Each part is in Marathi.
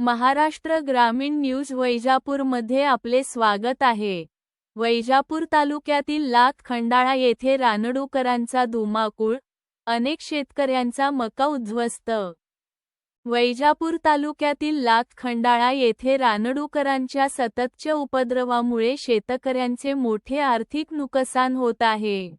महाराष्ट्र ग्रामीण न्यूज वैजापूरमध्ये आपले स्वागत आहे। वैजापूर तालुक्यातील लाख खंडाळा येथे रानडुकरांचा धुमाकूळ, अनेक शेतकऱ्यांचा मका उद्ध्वस्त। वैजापूर तालुक्यातील लाख खंडाळा येथे रानडुकरांच्या सततच्या उपद्रवामुळे शेतकऱ्यांचे मोठे आर्थिक नुकसान होत आहे।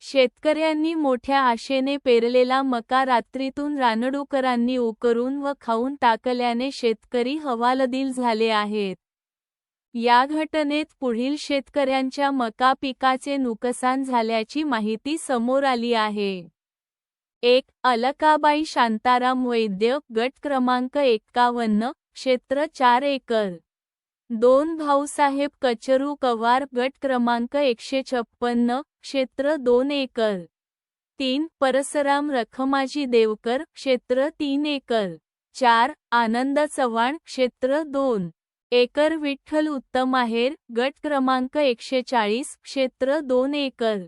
शेतकऱ्यांनी मोठ्या आशेने पेरलेला मका रात्रीतून रानडुकरांनी उकरून व खाऊन टाकल्याने शेतकरी हवालदिल झाले आहेत। या घटनेत पुढील शेतकऱ्यांच्या मका पिकाचे नुकसान झाल्याची माहिती समोर आली आहे। 1. अलकाबाई शांताराम वैद्य, गट क्रमांक 51, क्षेत्र 4 एकर। 2. भाऊसाहेब कचरू कवार, गट क्रमांक 156, क्षेत्र 2 एकर। 3. परसराम रखमाजी देवकर, क्षेत्र 3 एकर। 4. आनंद चव्हाण, क्षेत्र 2 एकर। विठ्ठल उत्तम आहेर, गट क्रमांक 140, क्षेत्र 2 एकर।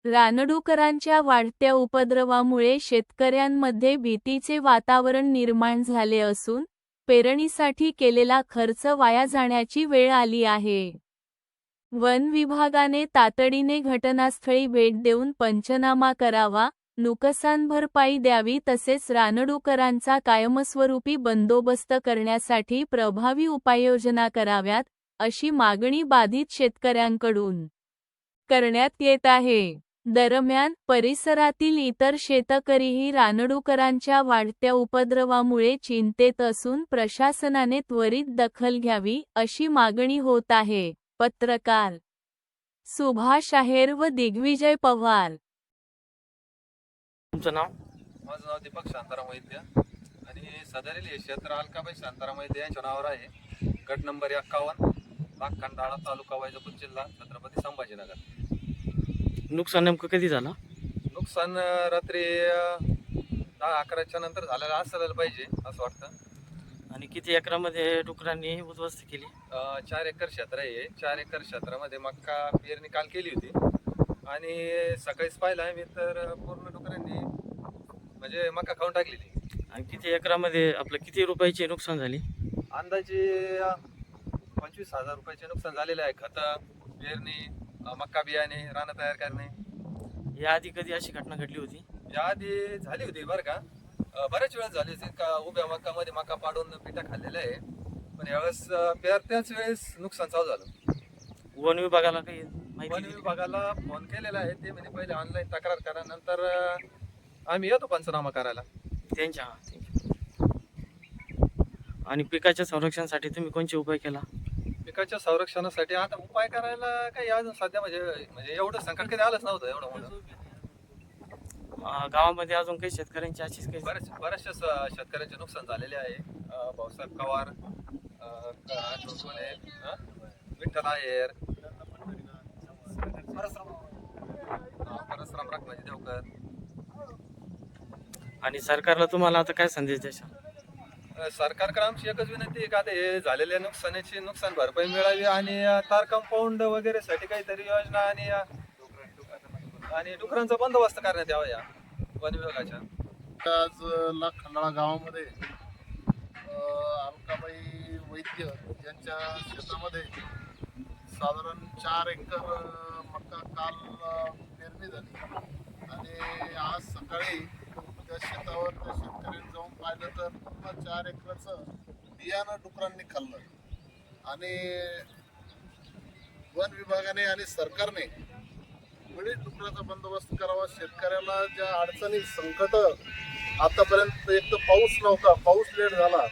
रानडुकरांच्या वाढत्या उपद्रवामुळे शेतकऱ्यांमध्ये भीतीचे वातावरण निर्माण झाले असून पेरणीसाठी केलेला खर्च वाया जाण्याची वेळ आली आहे। वन विभागाने तातडीने घटनास्थळी भेट देऊन पंचनामा करावा, नुकसान भरपाई द्यावी तसेच रानडुकरांचा कायमस्वरूपी बंदोबस्त करण्यासाठी प्रभावी उपाययोजना कराव्यात, अशी मागणी बाधित शेतकऱ्यांकडून करण्यात येत आहे। दरम्यान, परिसरातील इतर शेतकरीही रानडुकरांच्या वाढत्या उपद्रवामुळे चिंतेत असून प्रशासनाने त्वरित दखल घ्यावी, अशी मागणी होत आहे। पत्रकार सुभाष आहेर व दिग्विजय पवार। तुमचं नाव? माझं नाव दीपक शांताराम वैद्य आणि सदरील हे क्षेत्र अलकाबाई शांताराम वैद्य यांच्या नावावर आहे। गट नंबर 51, लाख खंडाळा, तालुका वैजापूर, जिल्हा छत्रपती संभाजीनगर। नुकसान नेमकं कधी झालं? नुकसान रात्री 10-11च्या नंतर झालेलं असायला पाहिजे असं वाटतं। आणि किती एकरामध्ये डुकरांनी उद्ध्वस्त केली? 4 एकर क्षेत्र आहे। 4 एकर क्षेत्रामध्ये मक्का पेरणी काल केली होती आणि सकाळीच पाहिलं आहे मी तर पूर्ण डुकरांनी म्हणजे मक्का खाऊन टाकलेली। आणि किती एकरामध्ये आपलं किती रुपयाची नुकसान झाली? अंदाजे 25,000 रुपयाचे नुकसान झालेले आहे। खतं, पेरणी, मक्का बियाणे, रानं तयार करणे। याआधी कधी अशी घटना घडली होती? याआधी झाली होती बरं का, बऱ्याच वेळेस झाली होती का उभ्या मक्कामध्ये मका पाडून पिठा खाल्लेला आहे, पण यावेळेस पेरत्याच वेळेस नुकसान चालू झालं। वन विभागाला काही माहिती वन दिली? विभागाला फोन केलेला आहे, ते म्हणजे पहिले ऑनलाईन तक्रार करा, नंतर आम्ही येतो पंचनामा करायला त्यांच्या आणि पिकाच्या संरक्षणासाठी तुम्ही कोणते उपाय केला? पिकाच्या संरक्षणासाठी आता उपाय करायला काही अजून सध्या म्हणजे एवढं संकट कधी आलंच नव्हतं एवढं मोठं। गावामध्ये अजून काही शेतकऱ्यांची अशीच काही बऱ्याचशा शेतकऱ्यांचे नुकसान झालेले आहे। भाऊसाहेब कवार, विठ्ठल आहेर, परसराम रखमाजी देवकर। आणि सरकारला तुम्हाला आता काय संदेश द्यायचा? सरकारकडे आमची एकच विनंती आहे का आता हे झालेल्या नुकसानाची नुकसान भरपाई मिळावी आणि तार कंपाऊंड वगैरे साठी काहीतरी योजना आणि डुकरांचा बंदोबस्त करण्यात यावा या वन विभागाच्या। आज लाख खंडाळा गावामध्ये अलकाबाई वैद्य यांच्या शेतामध्ये साधारण 4 एकर मका काल पेरणी झाली आणि आज सकाळी त्या शेतावर त्या शेतकऱ्यांनी जाऊन पाहिलं तर पूर्ण 4 एकराचं बियाणं डुकरांनी खाल्लं आणि वन विभागाने आणि सरकारने वेळीच डुकराचा बंदोबस्त करावा। शेतकऱ्याला ज्या अडचणी संकट आतापर्यंत एक तर पाऊस नव्हता, पाऊस लेट झाला,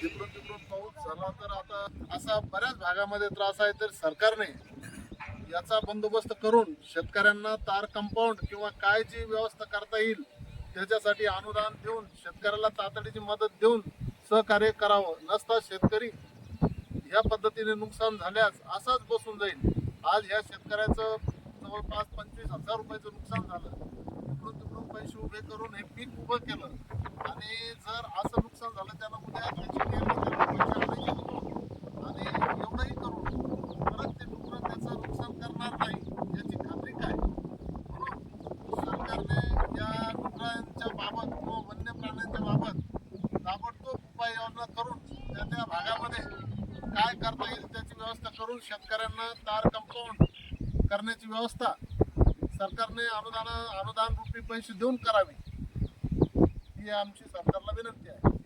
इकडून तिकडून पाऊस झाला तर आता असा बऱ्याच भागामध्ये त्रास आहे, तर सरकारने याचा बंदोबस्त करून शेतकऱ्यांना तार कंपाऊंड किंवा काय जी व्यवस्था करता येईल त्याच्यासाठी अनुदान देऊन शेतकऱ्याला तातडीची मदत देऊन सहकार्य करावं। नसता शेतकरी ह्या पद्धतीने नुकसान झाल्यास असाच बसून जाईल। आज ह्या शेतकऱ्याचं जवळपास 25,000 रुपयाचं नुकसान झालं। इकडून तिकडून पैसे उभे करून हे पीक उभं केलं आणि जर असं नुकसान झालं त्याला उद्या आणि एवढंही करून परत ते डुकरं त्याचं नुकसान करणार नाही याची खात्री काय? म्हणून सरकारने या डुकरांच्या बाबत व वन्य प्राण्यांच्या बाबत ताबडतोब उपाययोजना करून करून त्या भागामध्ये काय करता येईल त्याची व्यवस्था करून शेतकऱ्यांना तार कंपाऊंड करण्याची व्यवस्था सरकारने अनुदान रूपी पैसे देऊन करावी ही आमची सरकारला विनंती आहे.